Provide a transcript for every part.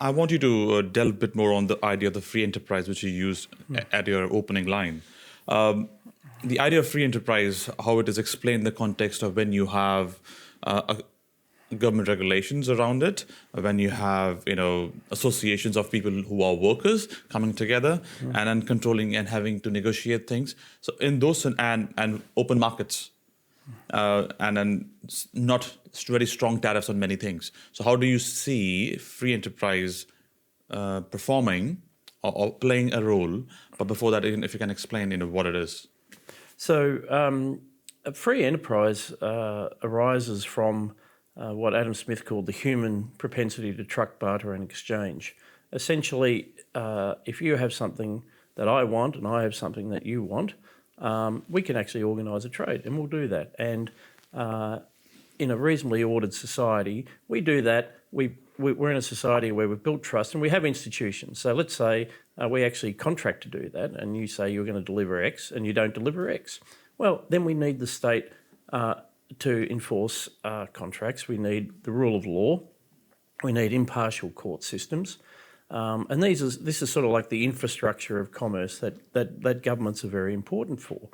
I want you to delve a bit more on the idea of the free enterprise, which you used at your opening line. The idea of free enterprise, how it is explained in the context of when you have government regulations around it, when you have associations of people who are workers coming together and then controlling and having to negotiate things. So in those and open markets. And then not very strong tariffs on many things. So how do you see free enterprise performing or playing a role? But before that, if you can explain what it is. So a free enterprise arises from what Adam Smith called the human propensity to truck, barter and exchange. Essentially, if you have something that I want and I have something that you want, we can actually organise a trade, and we'll do that. And in a reasonably ordered society, we do that. We're in a society where we've built trust and we have institutions. So let's say we actually contract to do that, and you say you're going to deliver X and you don't deliver X. Well, then we need the state to enforce contracts. We need the rule of law. We need impartial court systems. And this is sort of like the infrastructure of commerce that governments are very important for.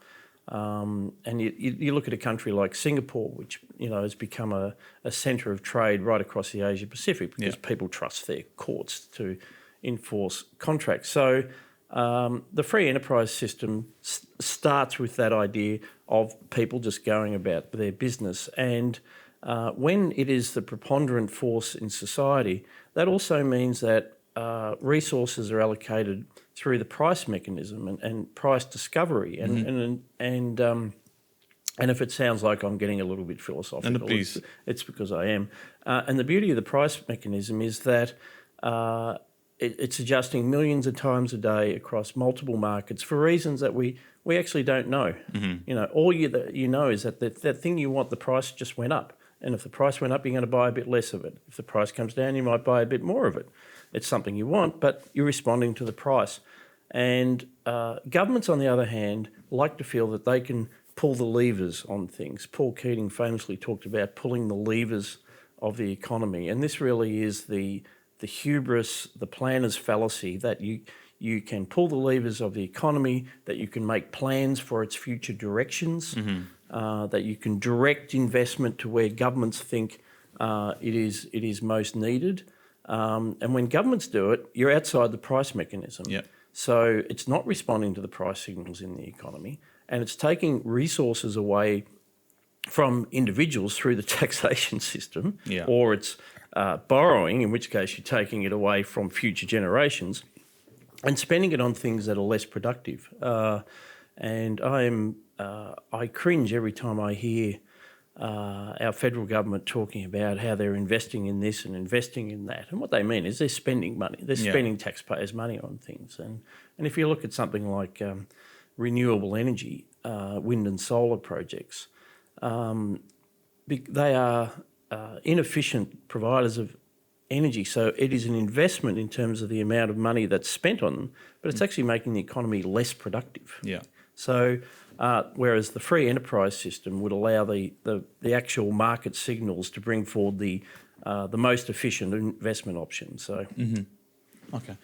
And you look at a country like Singapore, which has become a centre of trade right across the Asia Pacific because people trust their courts to enforce contracts. So the free enterprise system starts with that idea of people just going about their business. And when it is the preponderant force in society, that also means that resources are allocated through the price mechanism and price discovery. And if it sounds like I'm getting a little bit philosophical, it's because I am. And the beauty of the price mechanism is that it's adjusting millions of times a day across multiple markets for reasons that we actually don't know. All you know is that that thing you want, the price just went up. And if the price went up, you're going to buy a bit less of it. If the price comes down, you might buy a bit more of it. It's something you want, but you're responding to the price. And governments, on the other hand, like to feel that they can pull the levers on things. Paul Keating famously talked about pulling the levers of the economy. And this really is the hubris, the planner's fallacy, that you can pull the levers of the economy, that you can make plans for its future directions, that you can direct investment to where governments think it is most needed. And when governments do it, you're outside the price mechanism. Yep. So it's not responding to the price signals in the economy, and it's taking resources away from individuals through the taxation system, or it's borrowing, in which case you're taking it away from future generations and spending it on things that are less productive. And I cringe every time I hear our federal government talking about how they're investing in this and investing in that. And what they mean is they're spending money. They're spending taxpayers' money on things. And if you look at something like renewable energy, wind and solar projects, they are inefficient providers of energy. So it is an investment in terms of the amount of money that's spent on them, but it's actually making the economy less productive. Yeah. So whereas the free enterprise system would allow the actual market signals to bring forward the most efficient investment options. So. Okay.